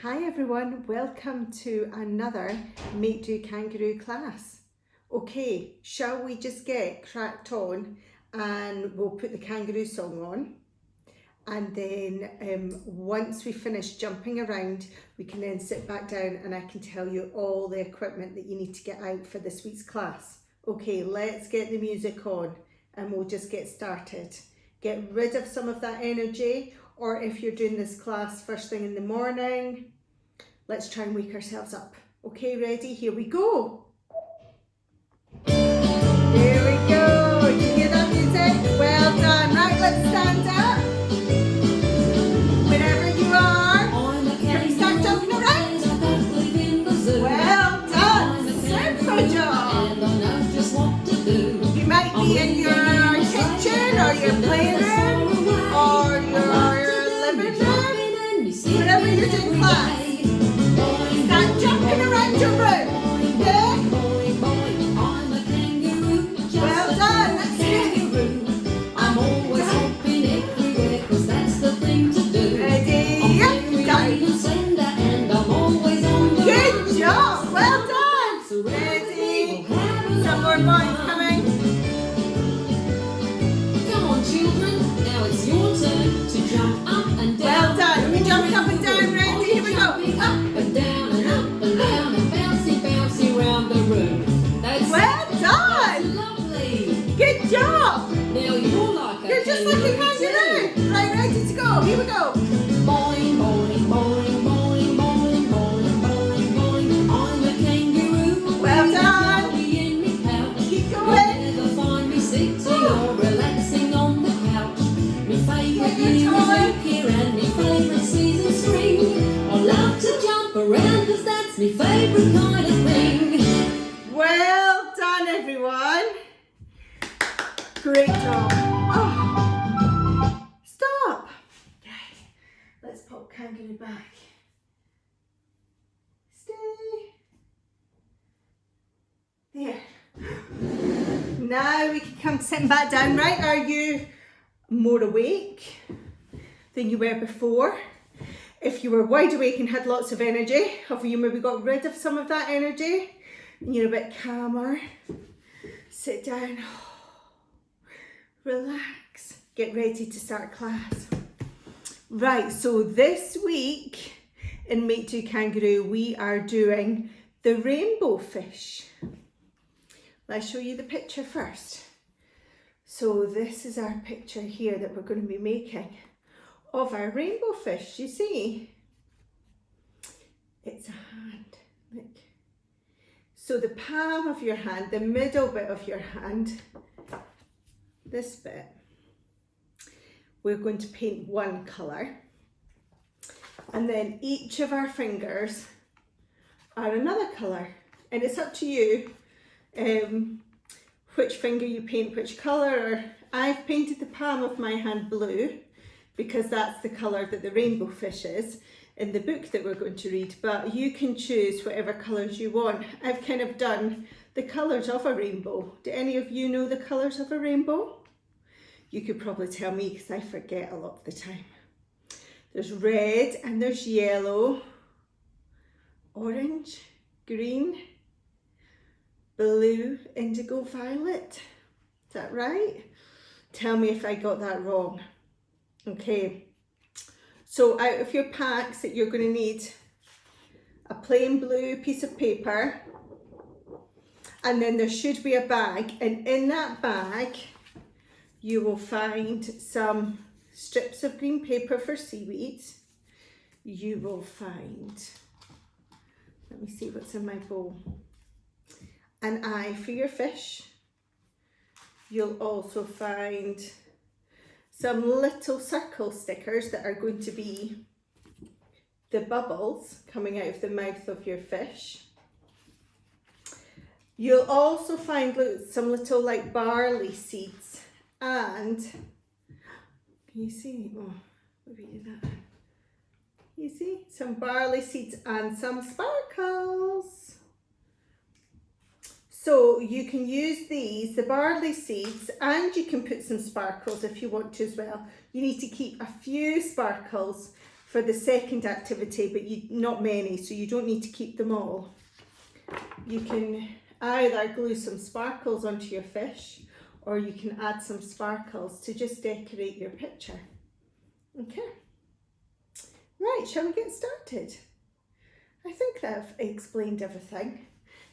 Hi everyone, welcome to another Make Do Kangaroo class. Okay, shall we just get cracked on and we'll put the kangaroo song on, and then once we finish jumping around we can then sit back down and I can tell you all the equipment that you need to get out for this week's class. Okay, let's get the music on and we'll just get started. Get rid of some of that energy, or if you're doing this class first thing in the morning, let's try and wake ourselves up. Okay, ready? Here we go. Here we go. You hear that music? Well done. Right, let's stand up. Wherever you are, can we start jumping around? Well done. Super job. You might be in your kitchen or your playroom or your living room, wherever you're doing class. Start jumping around your room, okay? Well done, that's it. I'm always hopping everywhere, 'cause that's the thing to do. Ready? Yep, go. And I'm always on the Good job, well done. Ready? Some more boys coming. Come on, children, now it's your turn to jump up and down. Well done. We're jumping up and down. Ready? Here we go. Up. And down and up and down and bouncy, bouncy round the room. That's Well done. lovely. Good job. Now you're like a You're just like a kangaroo. Right, ready to go. Here we go. Boing, boing, boing, boing, boing, boing, boing, boing. I'm a kangaroo. Well done. I'll be in me pouch. Keep You'll going. never find me sitting or relaxing on the couch. Me favourite Keep year is going. winter and me favourite season spring. I love to jump around 'cause that's me favourite kind of thing. Well done, everyone. Great job. Oh. Stop. Okay. Let's pop kangaroo back. Stay. There. Now we can come sitting back down. Right? Are you more awake than you were before? If you were wide awake and had lots of energy, have you maybe got rid of some of that energy and you're a bit calmer? Sit down, relax, get ready to start class. Right, so this week in Make Do Kangaroo we are doing the rainbow fish. Let's show you the picture first. So this is our picture here that we're going to be making of our rainbow fish. You see, it's a hand, look. So the palm of your hand, the middle bit of your hand, this bit, we're going to paint one colour, and then each of our fingers are another colour, and it's up to you which finger you paint which colour. I've painted the palm of my hand blue because that's the colour that the rainbow fish is in the book that we're going to read, but you can choose whatever colours you want. I've kind of done the colours of a rainbow. Do any of you know the colours of a rainbow? You could probably tell me because I forget a lot of the time. There's red and there's yellow, orange, green, blue, indigo, violet. Is that right? Tell me if I got that wrong. Okay, so out of your packs that you're going to need a plain blue piece of paper, and then there should be a bag, and in that bag you will find some strips of green paper for seaweed. You will find, let me see what's in my bowl, an eye for your fish. You'll also find some little circle stickers that are going to be the bubbles coming out of the mouth of your fish. You'll also find some little like barley seeds, and can you see? Oh, maybe do that. You see some barley seeds and some sparkles. So you can use these, the barley seeds, and you can put some sparkles if you want to as well. You need to keep a few sparkles for the second activity, but not many, so you don't need to keep them all. You can either glue some sparkles onto your fish, or you can add some sparkles to just decorate your picture. Okay. Right, shall we get started? I think that I've explained everything.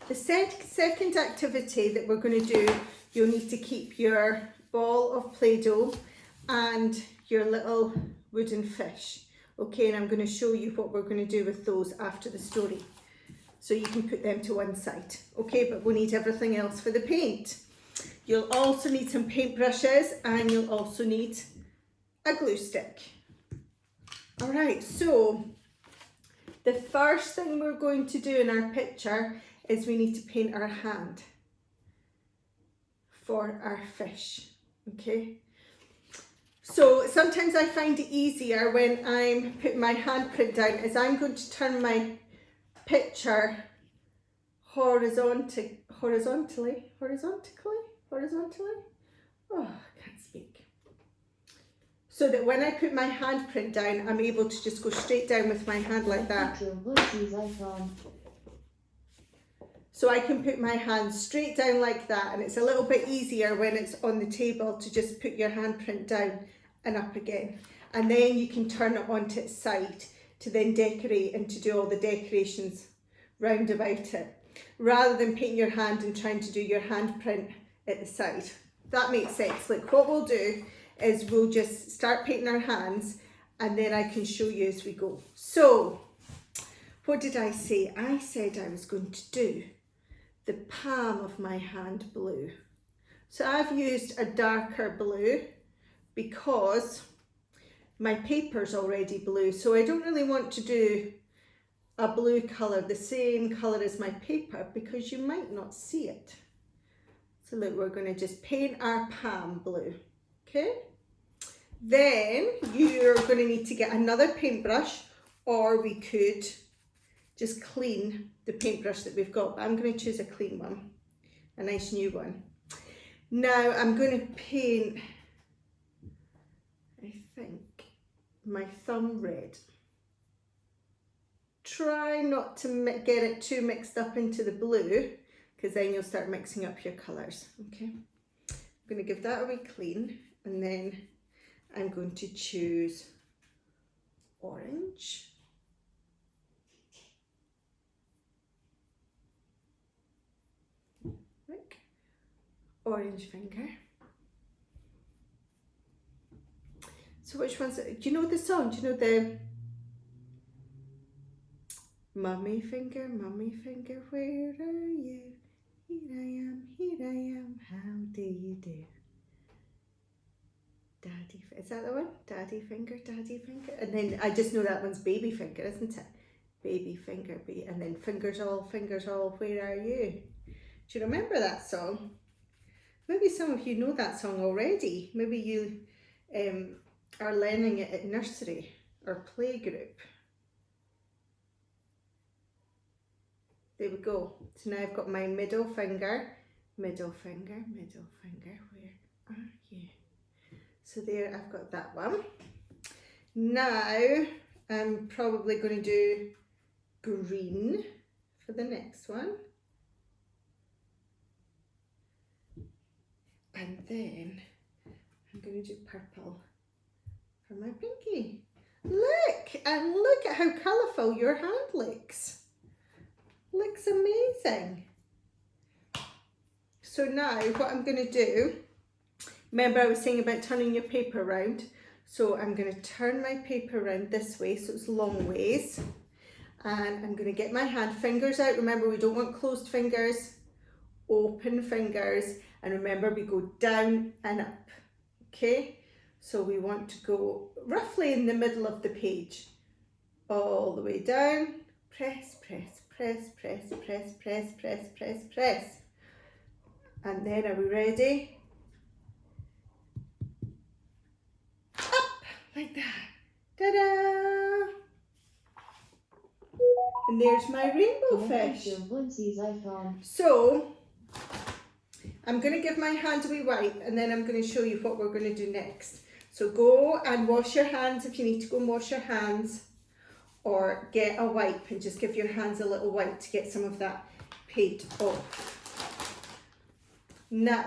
The second activity that we're going to do, you'll need to keep your ball of Play-Doh and your little wooden fish. Okay, and I'm going to show you what we're going to do with those after the story. So you can put them to one side. Okay, but we'll need everything else for the paint. You'll also need some paintbrushes, and you'll also need a glue stick. All right, so the first thing we're going to do in our picture is we need to paint our hand for our fish. Okay. So sometimes I find it easier when I'm putting my handprint down, is I'm going to turn my picture horizontally. Oh, I can't speak. So that when I put my handprint down, I'm able to just go straight down with my hand like that. So I can put my hand straight down like that, and it's a little bit easier when it's on the table to just put your handprint down and up again. And then you can turn it onto its side to then decorate and to do all the decorations round about it, rather than painting your hand and trying to do your handprint at the side. That makes sense. Look, what we'll do is we'll just start painting our hands, and then I can show you as we go. So, what did I say? I said I was going to do the palm of my hand blue. So I've used a darker blue because my paper's already blue, so I don't really want to do a blue colour, the same colour as my paper, because you might not see it. So look, we're going to just paint our palm blue, okay? Then you're going to need to get another paintbrush, or we could just clean the paintbrush that we've got, but I'm going to choose a clean one, a nice new one. Now I'm going to paint, I think, my thumb red. Try not to get it too mixed up into the blue, because then you'll start mixing up your colours. Okay, I'm going to give that a wee clean, and then I'm going to choose orange. Look, orange finger. So which one's it? Do you know the song? Do you know the mummy finger, where are you? Here I am, how do you do? Daddy, is that the one? Daddy finger, and then I just know that one's baby finger, isn't it? Baby finger, and then fingers all, where are you? Do you remember that song? Maybe some of you know that song already. Maybe you are learning it at nursery or playgroup. There we go. So now I've got my middle finger, where are you? So there, I've got that one. Now I'm probably going to do green for the next one. And then I'm going to do purple for my pinky. Look, and look at how colourful your hand looks. Looks amazing. So now what I'm going to do, remember I was saying about turning your paper around. So I'm going to turn my paper around this way, so it's long ways. And I'm going to get my hand fingers out. Remember, we don't want closed fingers, open fingers. And remember, we go down and up, okay? So we want to go roughly in the middle of the page, all the way down. Press. And then, are we ready? Up, like that. Ta-da! And there's my rainbow fish. So, I'm going to give my hand a wee wipe, and then I'm going to show you what we're going to do next. So go and wash your hands if you need to go and wash your hands. or get a wipe and just give your hands a little wipe to get some of that paint off. Now,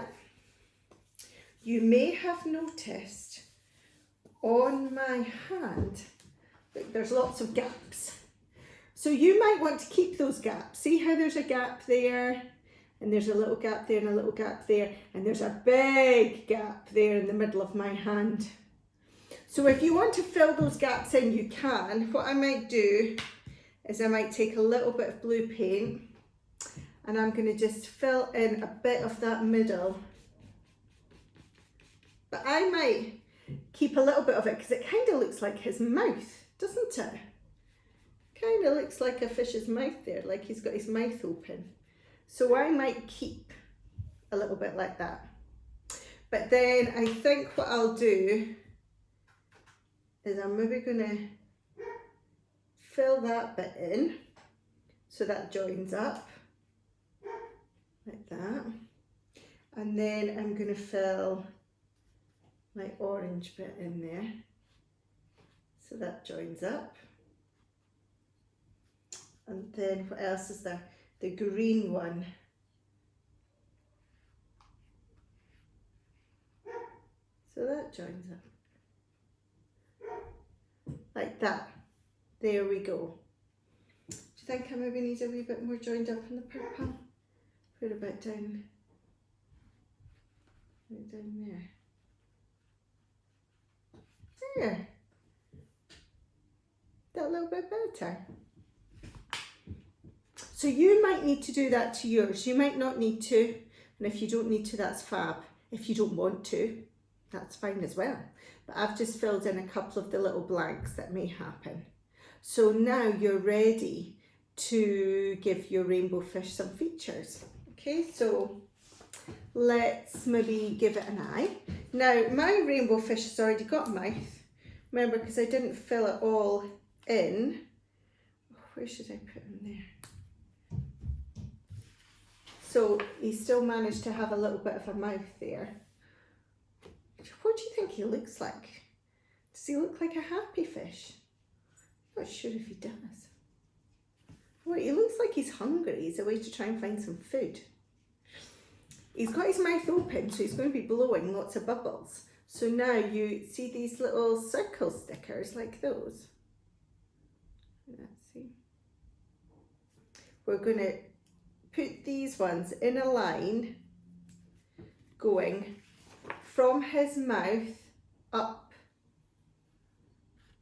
you may have noticed on my hand, look, there's lots of gaps. So you might want to keep those gaps. See how there's a gap there, and there's a little gap there and a little gap there, and there's a big gap there in the middle of my hand. So if you want to fill those gaps in, you can. What I might do is I might take a little bit of blue paint and I'm going to just fill in a bit of that middle. But I might keep a little bit of it because it kind of looks like his mouth, doesn't it? Kind of looks like a fish's mouth there, like he's got his mouth open. So I might keep a little bit like that. But then I think what I'll do is I'm maybe going to fill that bit in so that joins up like that. And then I'm going to fill my orange bit in there so that joins up. And then what else is there? The green one. So that joins up. Like that. There we go. Do you think I maybe need a wee bit more joined up in the purple? Put a bit down. Right down there. There. That a little bit better. So you might need to do that to yours. You might not need to. And if you don't need to, that's fab. If you don't want to, that's fine as well. But I've just filled in a couple of the little blanks that may happen. So now you're ready to give your rainbow fish some features. Okay, so let's maybe give it an eye. Now my rainbow fish has already got a mouth. Remember, because I didn't fill it all in. Where should I put him there? So he still managed to have a little bit of a mouth there. What do you think he looks like? Does he look like a happy fish? I'm not sure if he does. Well, he looks like he's hungry. He's away to try and find some food. He's got his mouth open, so he's going to be blowing lots of bubbles. So now you see these little circle stickers like those. Let's see. We're going to put these ones in a line going from his mouth up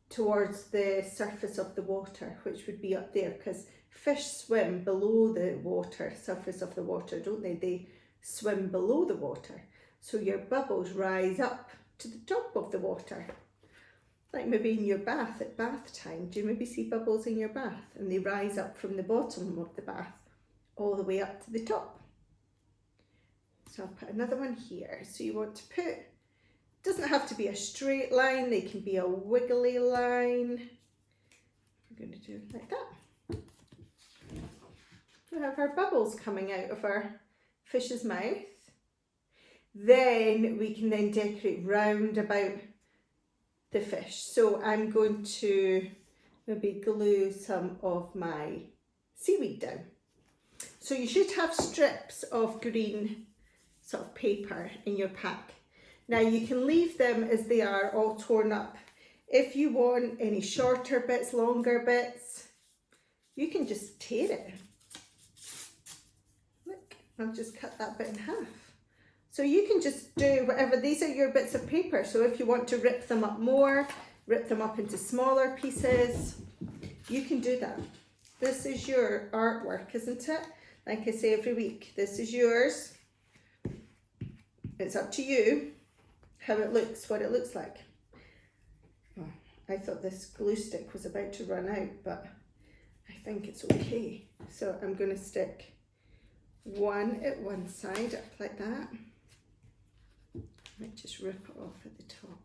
towards the surface of the water, which would be up there, because fish swim below the water, surface of the water, don't they? They swim below the water. So your bubbles rise up to the top of the water. Like maybe in your bath at bath time. Do you maybe see bubbles in your bath? And they rise up from the bottom of the bath all the way up to the top. So I'll put another one here. So you want to put, it doesn't have to be a straight line, they can be a wiggly line. We're going to do it like that. We have our bubbles coming out of our fish's mouth. Then we can then decorate round about the fish. So I'm going to maybe glue some of my seaweed down. So you should have strips of green sort of paper in your pack. Now you can leave them as they are, all torn up. If you want any shorter bits, longer bits, you can just tear it. Look, I've just cut that bit in half. So you can just do whatever, these are your bits of paper. So if you want to rip them up more, rip them up into smaller pieces, you can do that. This is your artwork, isn't it? Like I say every week, this is yours. It's up to you how it looks, what it looks like. Oh, I thought this glue stick was about to run out, but I think it's okay. So I'm going to stick one at one side, up like that. I might just rip it off at the top.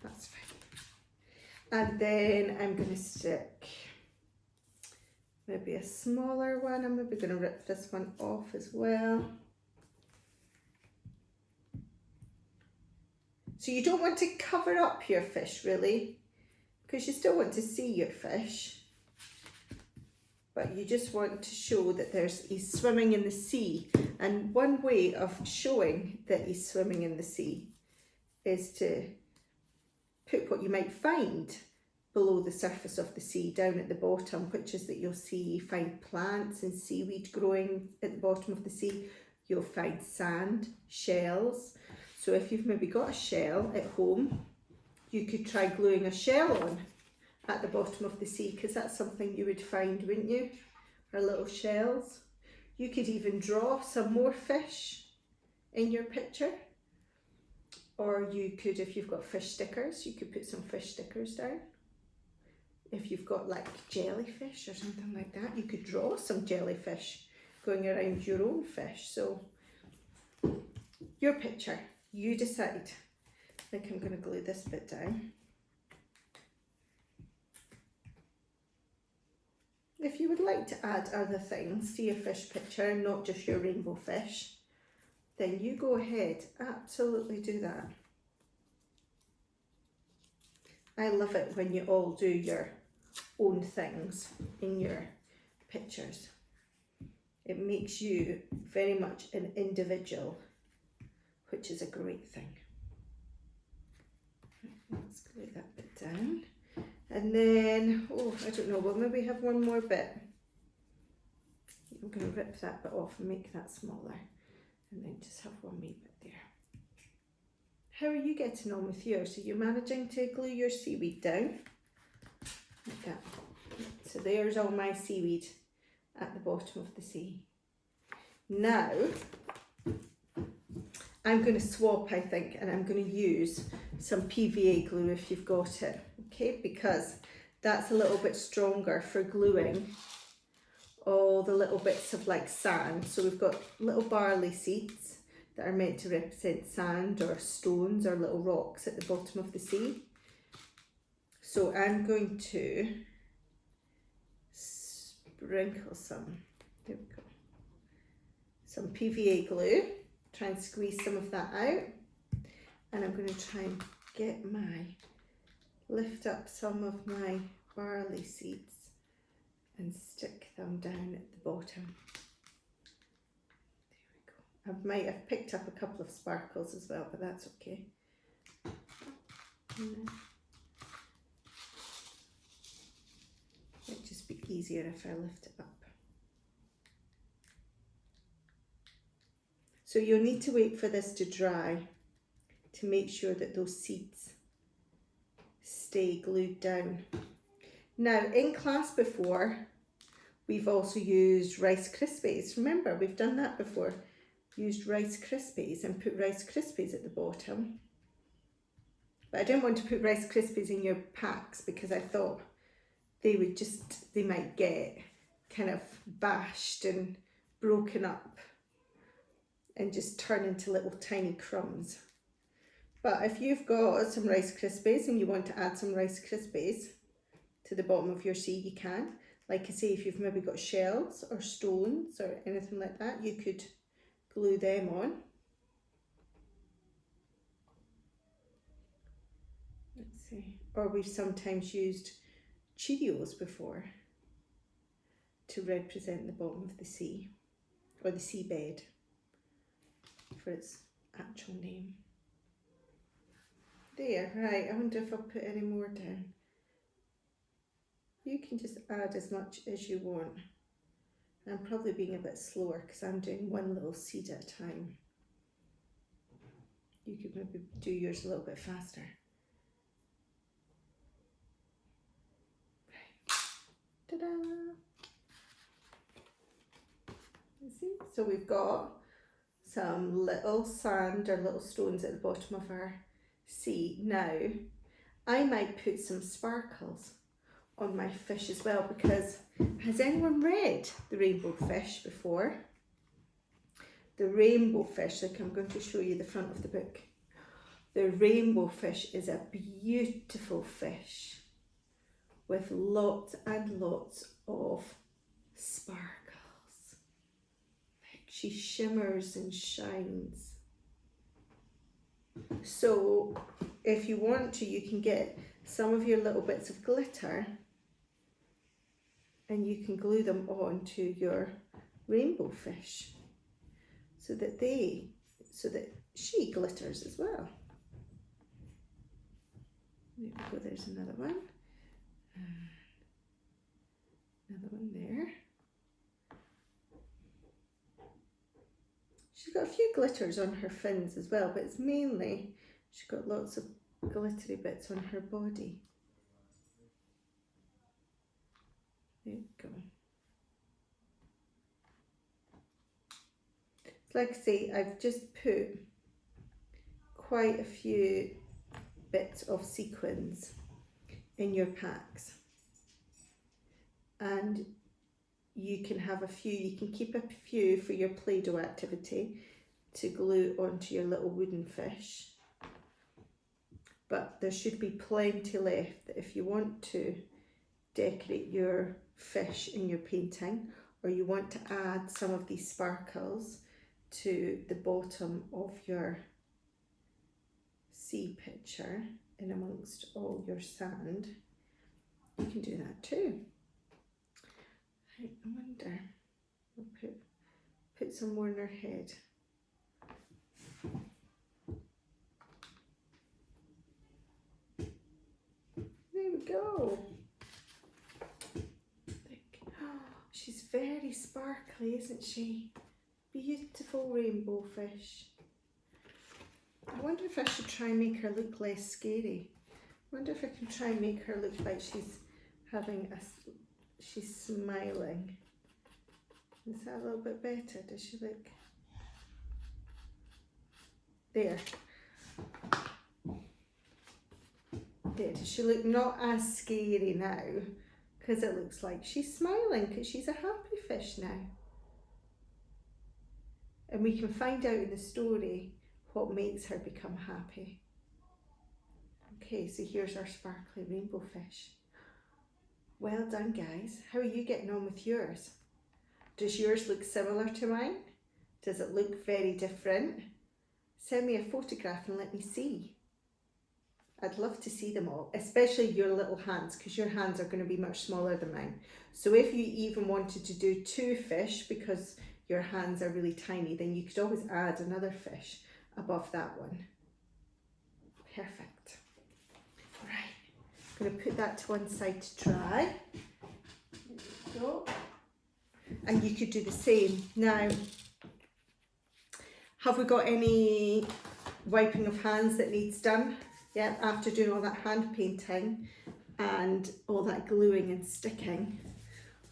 That's fine. And then I'm going to stick maybe a smaller one. I'm maybe going to rip this one off as well. So you don't want to cover up your fish really, because you still want to see your fish. but you just want to show that he's swimming in the sea. And one way of showing that he's swimming in the sea is to put what you might find below the surface of the sea down at the bottom, which is that you'll see you find plants and seaweed growing at the bottom of the sea. You'll find sand, shells. So if you've maybe got a shell at home, you could try gluing a shell on at the bottom of the sea, because that's something you would find, wouldn't you? Or little shells. You could even draw some more fish in your picture. Or you could, if you've got fish stickers, you could put some fish stickers down. If you've got like jellyfish or something like that, you could draw some jellyfish going around your own fish. So your picture, you decide. I think I'm going to glue this bit down. If you would like to add other things to your fish picture, not just your rainbow fish, then you go ahead, absolutely do that. I love it when you all do your own things in your pictures. It makes you very much an individual, which is a great thing. Let's glue that bit down. And then, oh, I don't know, we'll maybe have one more bit. I'm going to rip that bit off and make that smaller. And then just have one wee bit there. How are you getting on with yours? Are you managing to glue your seaweed down? Like that. So there's all my seaweed at the bottom of the sea. Now, I'm going to swap, I think, and I'm going to use some PVA glue if you've got it, okay? Because that's a little bit stronger for gluing all the little bits of like sand. So we've got little barley seeds that are meant to represent sand or stones or little rocks at the bottom of the sea. So I'm going to sprinkle some, there we go, some PVA glue, try and squeeze some of that out, and I'm going to try and lift up some of my barley seeds and stick them down at the bottom. There we go. I might have picked up a couple of sparkles as well, but that's okay. It'd just be easier if I lift it up. So you'll need to wait for this to dry to make sure that those seeds stay glued down. Now, in class before, we've also used Rice Krispies. Remember, we've done that before. Used Rice Krispies and put Rice Krispies at the bottom. But I didn't want to put Rice Krispies in your packs because I thought they might get kind of bashed and broken up and just turn into little tiny crumbs. But if you've got some Rice Krispies and you want to add some Rice Krispies to the bottom of your sea, you can. Like I say, if you've maybe got shells or stones or anything like that, you could glue them on. Let's see. Or we've sometimes used Cheerios before to represent the bottom of the sea, or the seabed for its actual name. There, right, I wonder if I'll put any more down. You can just add as much as you want. I'm probably being a bit slower because I'm doing one little seed at a time. You could maybe do yours a little bit faster. Right. Ta-da! You see? So we've got some little sand or little stones at the bottom of our sea. Now, I might put some sparkles on my fish as well, because has anyone read the rainbow fish before? The rainbow fish, like I'm going to show you the front of the book. The rainbow fish is a beautiful fish with lots and lots of sparkles. Like she shimmers and shines. So if you want to, you can get some of your little bits of glitter and you can glue them onto your rainbow fish so that she glitters as well. There we go, there's another one. Another one there. She's got a few glitters on her fins as well, but it's mainly she's got lots of glittery bits on her body. There you go. Like I say, I've just put quite a few bits of sequins in your packs, and you can have a few, you can keep a few for your Play-Doh activity to glue onto your little wooden fish, but there should be plenty left if you want to decorate your fish in your painting, or you want to add some of these sparkles to the bottom of your sea picture in amongst all your sand. You can do that too. I wonder, we'll put some more in her head. There we go. She's very sparkly, isn't she? Beautiful rainbow fish. I wonder if I should try and make her look less scary. I wonder if I can try and make her look like she's smiling. Is that a little bit better? Does she look? There. There, does she look not as scary now? Because it looks like she's smiling because she's a happy fish now. And we can find out in the story what makes her become happy. Okay, so here's our sparkly rainbow fish. Well done, guys. How are you getting on with yours? Does yours look similar to mine? Does it look very different? Send me a photograph and let me see. I'd love to see them all, especially your little hands, because your hands are going to be much smaller than mine. So if you even wanted to do 2 fish because your hands are really tiny, then you could always add another fish above that one. Perfect. Right, I'm going to put that to one side to dry. There we go. And you could do the same. Now, have we got any wiping of hands that needs done? Yeah, after doing all that hand painting and all that gluing and sticking.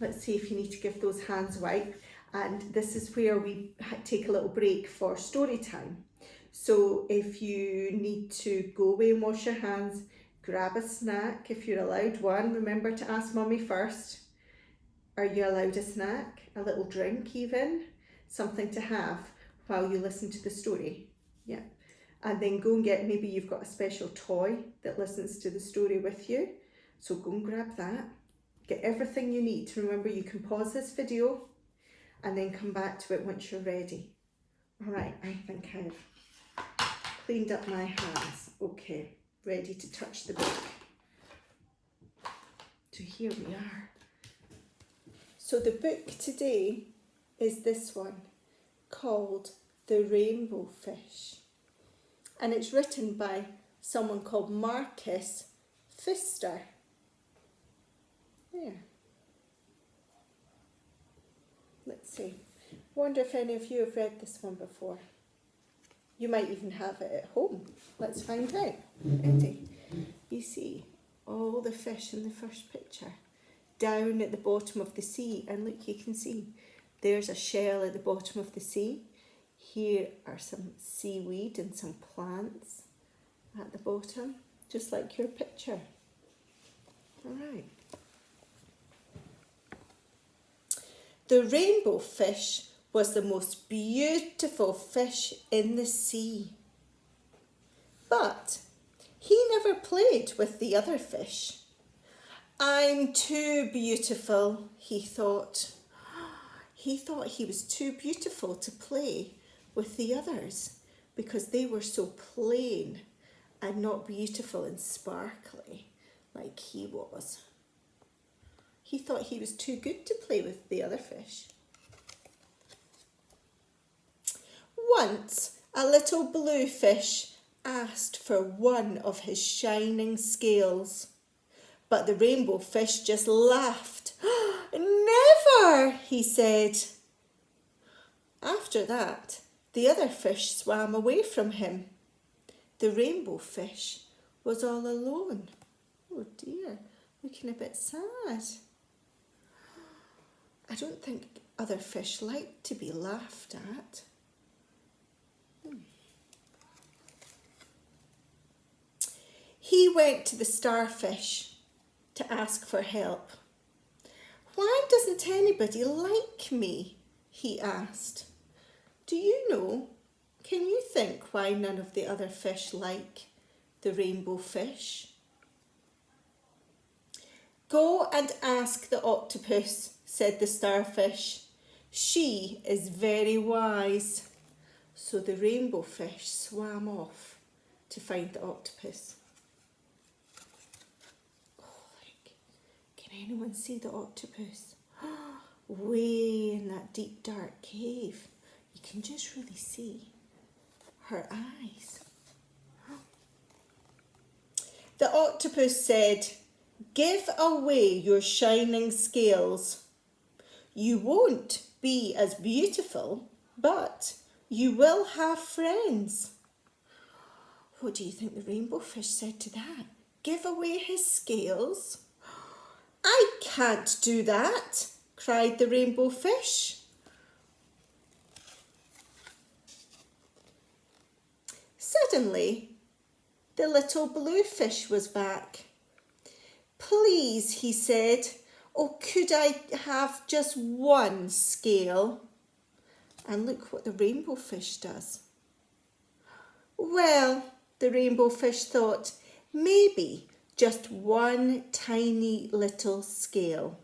Let's see if you need to give those hands a wipe. And this is where we take a little break for story time. So if you need to go away and wash your hands, grab a snack if you're allowed one. Remember to ask Mummy first. Are you allowed a snack? A little drink even? Something to have while you listen to the story. Yeah. And then go and get, maybe you've got a special toy that listens to the story with you. So go and grab that. Get everything you need. Remember, you can pause this video and then come back to it once you're ready. All right, I think I've cleaned up my hands. Okay, ready to touch the book. So here we are. So the book today is this one called The Rainbow Fish. And it's written by someone called Marcus Pfister. There. Let's see. Wonder if any of you have read this one before. You might even have it at home. Let's find out. Ready? You see all the fish in the first picture down at the bottom of the sea. And look, you can see there's a shell at the bottom of the sea. Here are some seaweed and some plants at the bottom, just like your picture. All right. The rainbow fish was the most beautiful fish in the sea. But he never played with the other fish. I'm too beautiful, he thought. He thought he was too beautiful to play with the others because they were so plain and not beautiful and sparkly like he was. He thought he was too good to play with the other fish. Once, a little blue fish asked for one of his shining scales. But the rainbow fish just laughed. "Never," he said. After that, the other fish swam away from him. The rainbow fish was all alone. Oh dear, looking a bit sad. I don't think other fish like to be laughed at. He went to the starfish to ask for help. "Why doesn't anybody like me?" he asked. Do you know? Can you think why none of the other fish like the rainbow fish? "Go and ask the octopus," said the starfish. "She is very wise." So the rainbow fish swam off to find the octopus. Oh, look. Can anyone see the octopus? Way in that deep dark cave. You can just really see her eyes. The octopus said, "Give away your shining scales. You won't be as beautiful, but you will have friends." What do you think the rainbow fish said to that? Give away his scales? "I can't do that," cried the rainbow fish. Suddenly, the little blue fish was back. "Please," he said, "oh, could I have just one scale?" And look what the rainbow fish does. Well, the rainbow fish thought, maybe just one tiny little scale,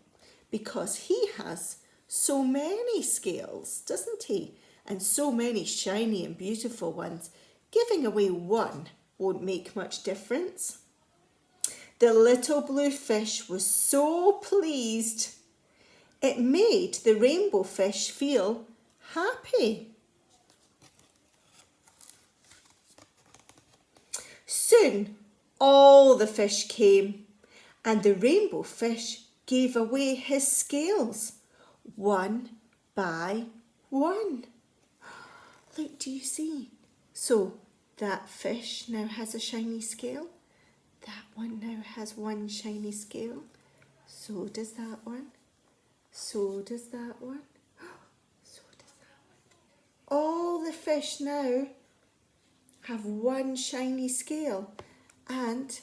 because he has so many scales, doesn't he? And so many shiny and beautiful ones. Giving away one won't make much difference. The little blue fish was so pleased. It made the rainbow fish feel happy. Soon, all the fish came, and the rainbow fish gave away his scales, one by one. Look, do you see? So that fish now has a shiny scale. That one now has one shiny scale. So does that one. So does that one. So does that one. All the fish now have one shiny scale, and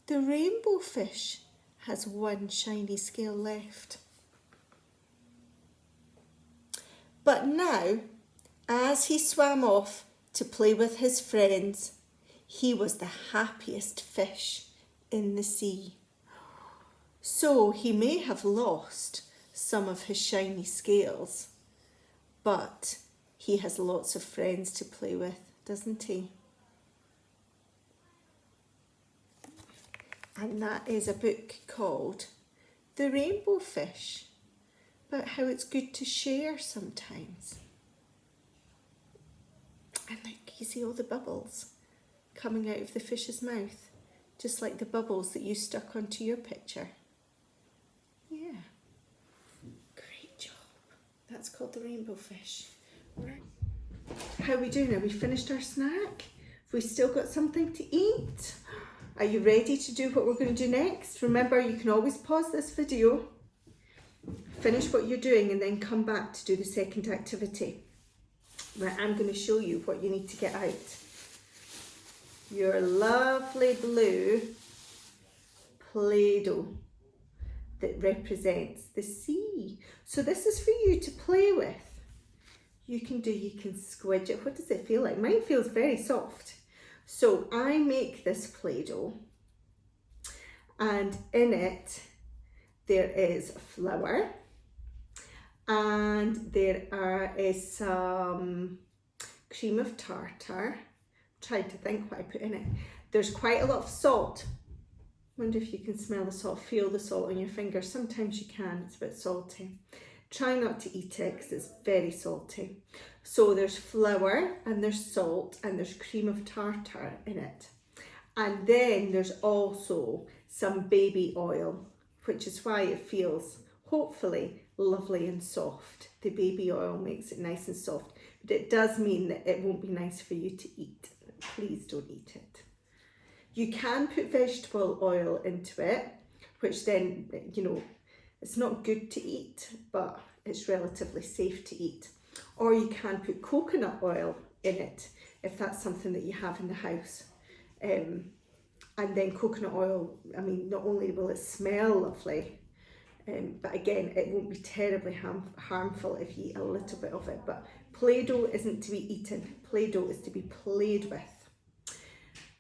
the rainbow fish has one shiny scale left. But now, as he swam off to play with his friends, he was the happiest fish in the sea. So he may have lost some of his shiny scales, but he has lots of friends to play with, doesn't he? And that is a book called The Rainbow Fish, about how it's good to share sometimes. And like, you see all the bubbles coming out of the fish's mouth, just like the bubbles that you stuck onto your picture. Yeah, great job. That's called the rainbow fish. Right. How are we doing? Are we finished our snack? Have we still got something to eat? Are you ready to do what we're going to do next? Remember, you can always pause this video, finish what you're doing, and then come back to do the second activity. Right, I'm going to show you what you need to get out. Your lovely blue Play-Doh that represents the sea. So this is for you to play with. You can squidge it. What does it feel like? Mine feels very soft. So I make this Play-Doh, and in it there is flour, and there is some cream of tartar. I'm trying to think what I put in it. There's quite a lot of salt, Wonder if you can smell the salt, feel the salt on your fingers. Sometimes you can, it's a bit salty. Try not to eat it because it's very salty. So there's flour and there's salt and there's cream of tartar in it. And then there's also some baby oil, which is why it feels hopefully lovely and soft. The baby oil makes it nice and soft, but it does mean that it won't be nice for you to eat. Please don't eat it. You can put vegetable oil into it, which then, you know, it's not good to eat, but it's relatively safe to eat. Or you can put coconut oil in it, if that's something that you have in the house. And then coconut oil, I mean, not only will it smell lovely, but again, it won't be terribly harmful if you eat a little bit of it. But Play-Doh isn't to be eaten. Play-Doh is to be played with.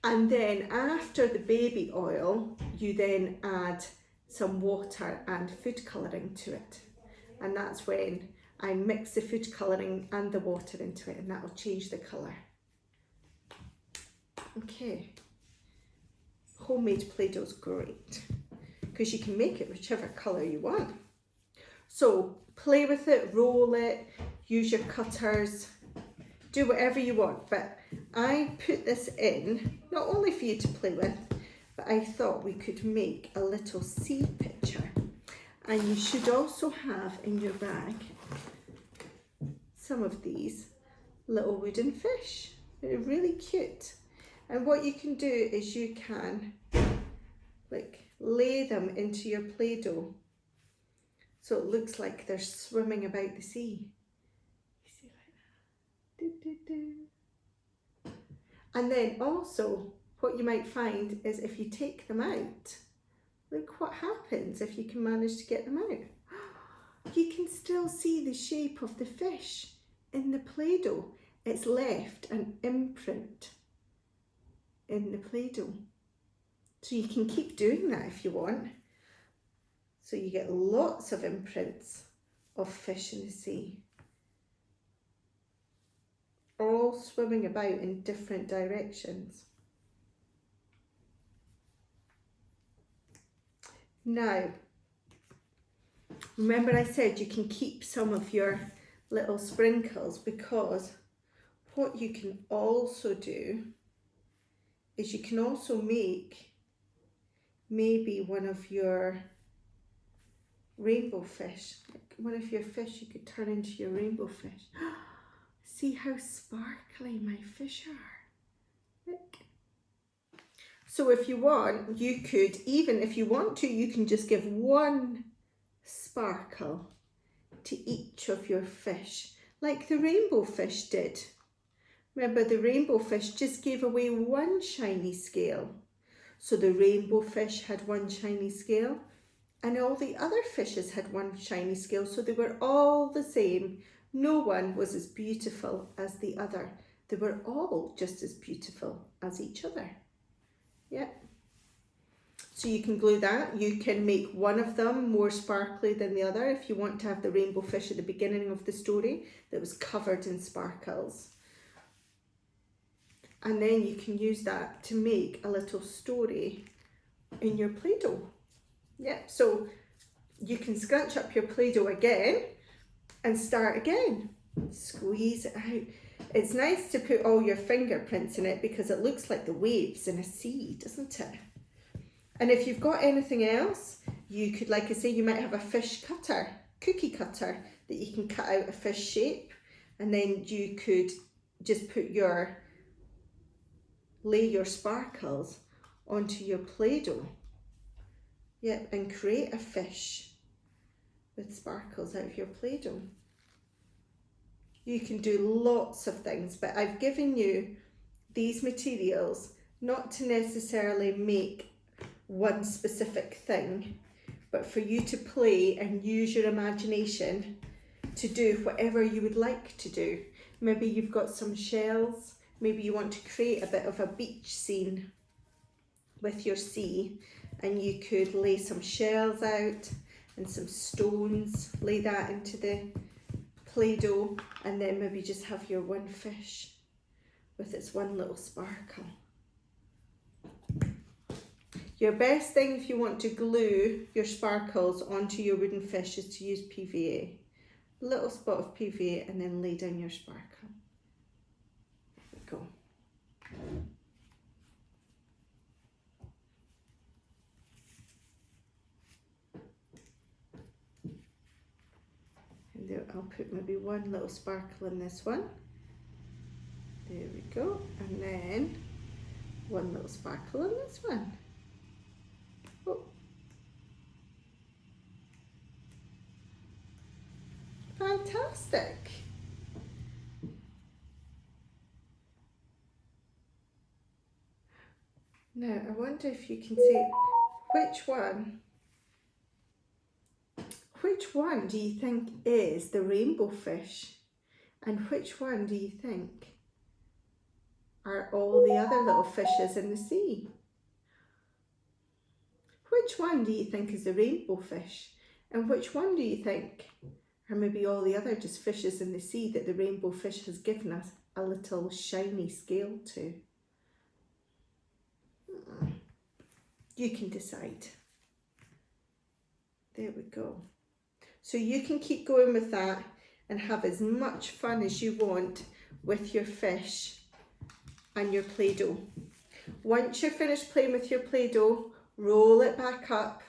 And then after the baby oil, you then add some water and food colouring to it. And that's when I mix the food colouring and the water into it, and that will change the colour. Okay. Homemade Play-Doh is great because you can make it whichever colour you want. So play with it, roll it, use your cutters, do whatever you want. But I put this in, not only for you to play with, but I thought we could make a little sea picture. And you should also have in your bag some of these little wooden fish. They're really cute. And what you can do is you can like lay them into your Play-Doh so it looks like they're swimming about the sea. You see like that? Do, do, do. And then also what you might find is if you take them out, look what happens if you can manage to get them out. You can still see the shape of the fish in the Play-Doh. It's left an imprint in the Play-Doh. So you can keep doing that if you want. So you get lots of imprints of fish in the sea, all swimming about in different directions. Now, remember I said you can keep some of your little sprinkles, because what you can also do is you can also make maybe one of your rainbow fish, like one of your fish you could turn into your rainbow fish. See how sparkly my fish are. Look. So if you want, you could, even if you want to, you can just give one sparkle to each of your fish, like the rainbow fish did. Remember, the rainbow fish just gave away one shiny scale. So the rainbow fish had one shiny scale, and all the other fishes had one shiny scale, so they were all the same. No one was as beautiful as the other. They were all just as beautiful as each other. Yeah. So you can glue that. You can make one of them more sparkly than the other if you want to have the rainbow fish at the beginning of the story that was covered in sparkles. And then you can use that to make a little story in your Play-Doh. Yeah, so you can scrunch up your Play-Doh again and start again. Squeeze it out. It's nice to put all your fingerprints in it because it looks like the waves in a sea, doesn't it? And if you've got anything else, you could, like I say, you might have a fish cutter, cookie cutter, that you can cut out a fish shape, and then you could just lay your sparkles onto your Play-Doh. Yep, and create a fish with sparkles out of your Play-Doh. You can do lots of things, but I've given you these materials not to necessarily make one specific thing, but for you to play and use your imagination to do whatever you would like to do. Maybe you've got some shells, maybe you want to create a bit of a beach scene with your sea, and you could lay some shells out and some stones, lay that into the Play-Doh, and then maybe just have your one fish with its one little sparkle. Your best thing if you want to glue your sparkles onto your wooden fish is to use PVA. A little spot of PVA and then lay down your sparkle. There we go. And there, I'll put maybe one little sparkle in this one. There we go. And then one little sparkle in this one. Oh. Fantastic. Now, I wonder if you can see which one do you think is the rainbow fish and which one do you think are all the other little fishes in the sea? Which one do you think is the rainbow fish and which one do you think are maybe all the other just fishes in the sea that the rainbow fish has given us a little shiny scale to? You can decide. There we go. So you can keep going with that and have as much fun as you want with your fish and your Play-Doh. Once you're finished playing with your Play-Doh, roll it back up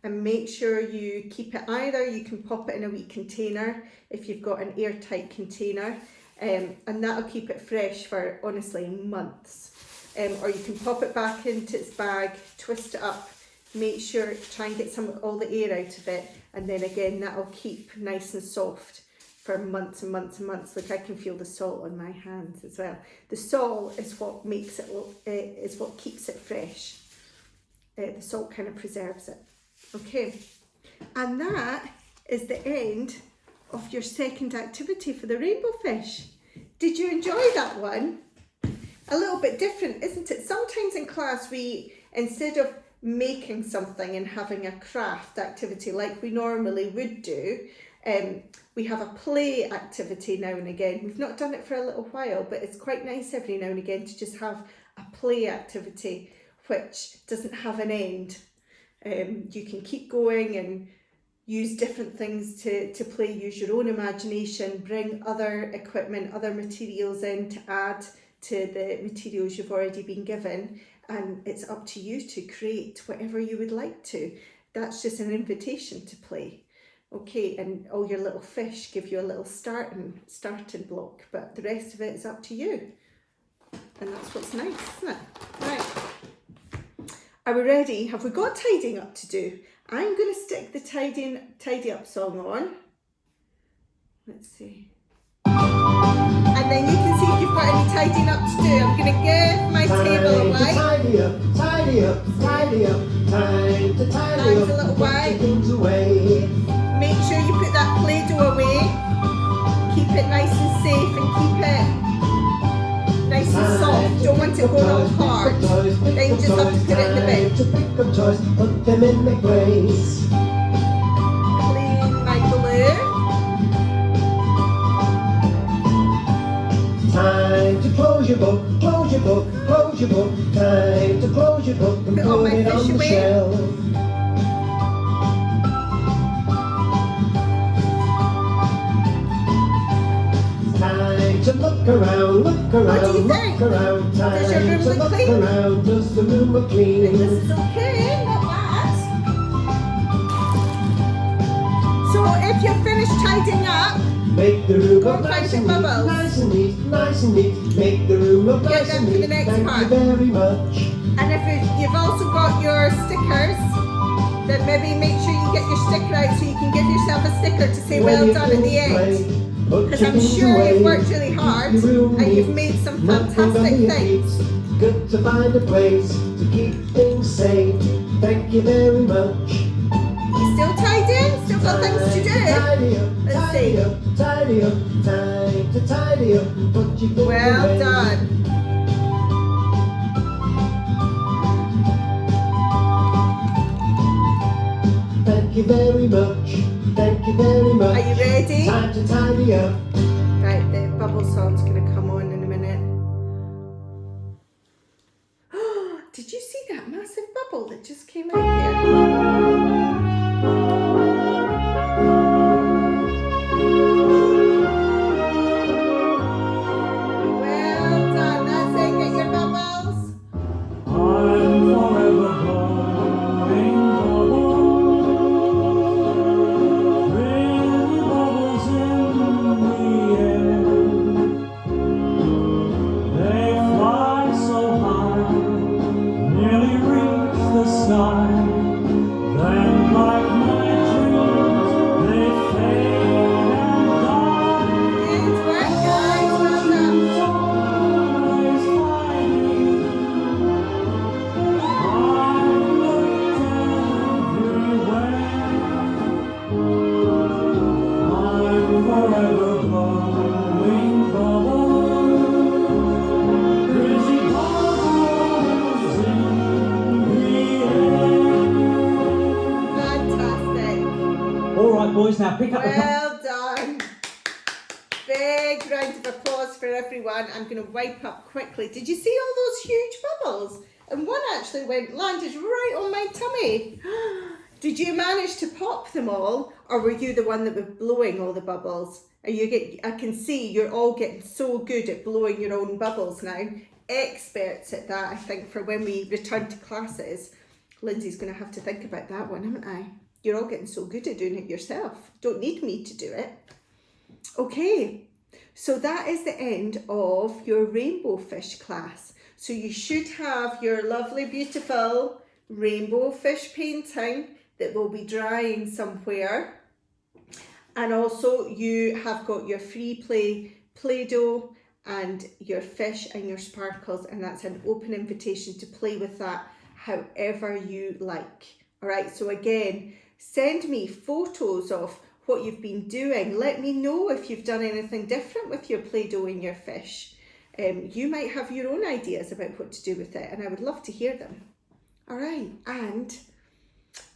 and make sure you keep it, either you can pop it in a wee container if you've got an airtight container, and that'll keep it fresh for honestly months. Or you can pop it back into its bag, twist it up, make sure, try and get all the air out of it, and then again that'll keep nice and soft for months and months and months. Like I can feel the salt on my hands as well. The salt is what makes it, is what keeps it fresh. The salt kind of preserves it. Okay, and that is the end of your second activity for the rainbow fish. Did you enjoy that one? A little bit different, isn't it? Sometimes in class we, instead of making something and having a craft activity like we normally would do, we have a play activity now and again. We've not done it for a little while, but it's quite nice every now and again to just have a play activity which doesn't have an end. You can keep going and use different things to play, use your own imagination, bring other equipment, other materials in to add to the materials you've already been given, and it's up to you to create whatever you would like to. That's just an invitation to play. Okay, and all your little fish give you a little starting block, but the rest of it is up to you. And that's what's nice, isn't it? Right. Are we ready? Have we got tidying up to do? I'm going to stick the tidy up song on. Let's see. And then you can see if you've got any tidying up to do. I'm going to give my table away. Tidy up, tidy up, tidy up. Time to tidy Time's up. a little while. Things away. Make sure you put that Play-Doh away. Keep it nice and safe and keep it nice and soft. Don't want it going all hard. Then you just have to put it in the bin. To pick up toys, put them in the place. Clean my glue. Time to close your book, close your book, close your book. Time to close your book and Put all put my it fish on the away. shelf. Time to look around, look around, What do you think? look around. Time Does your room to look look clean? around. Does the room look clean? This is okay, not bad. So if you're finished tidying up, Make the room Go look and find nice your and neat, bubbles. nice and neat, nice and neat. Make the room look Get nice them and for the neat. next Thank part. you very much. and if you've also got your stickers, then maybe make sure you get your sticker out so you can give yourself a sticker to say When well you done at the finish end. playing, put Because your I'm things sure away. you've worked really hard Keep your room and you've neat, made some nothing fantastic under your things. feet. Good to find a place to keep things safe. Thank you very much. You still tidying? Still got things to do? Tidy up, Let's tidy see. up, tidy up. Time to tidy up and put your things Well away. done. Thank you very much. Thank you very much. Are you ready? Time to tidy up. Right, the bubble song's going to come on in a minute. Did you see that massive bubble that just now. Pick up the Well done. Big round of applause for everyone. I'm going to wipe up quickly. Did you see all those huge bubbles? And one actually landed right on my tummy. Did you manage to pop them all, or were you the one that was blowing all the bubbles? I can see you're all getting so good at blowing your own bubbles now. Experts at that, I think, for when we return to classes. Lindsay's going to have to think about that one, haven't I? You're all getting so good at doing it yourself. Don't need me to do it. Okay, so that is the end of your rainbow fish class. So you should have your lovely, beautiful rainbow fish painting that will be drying somewhere. And also you have got your free Play-Doh and your fish and your sparkles, and that's an open invitation to play with that however you like. All right, so again, send me photos of what you've been doing. Let me know if you've done anything different with your Play-Doh and your fish. You might have your own ideas about what to do with it, and I would love to hear them. All right, and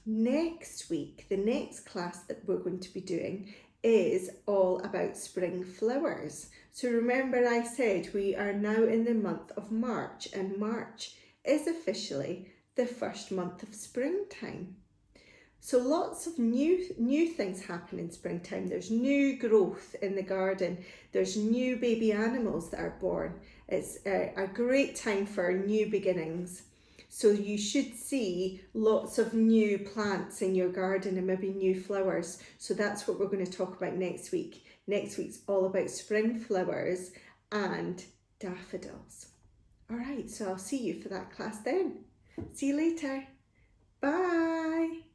next week, the next class that we're going to be doing is all about spring flowers. So remember I said we are now in the month of March, and March is officially the first month of springtime. So lots of new things happen in springtime. There's new growth in the garden. There's new baby animals that are born. It's a great time for new beginnings. So you should see lots of new plants in your garden and maybe new flowers. So that's what we're going to talk about next week. Next week's all about spring flowers and daffodils. All right, so I'll see you for that class then. See you later. Bye.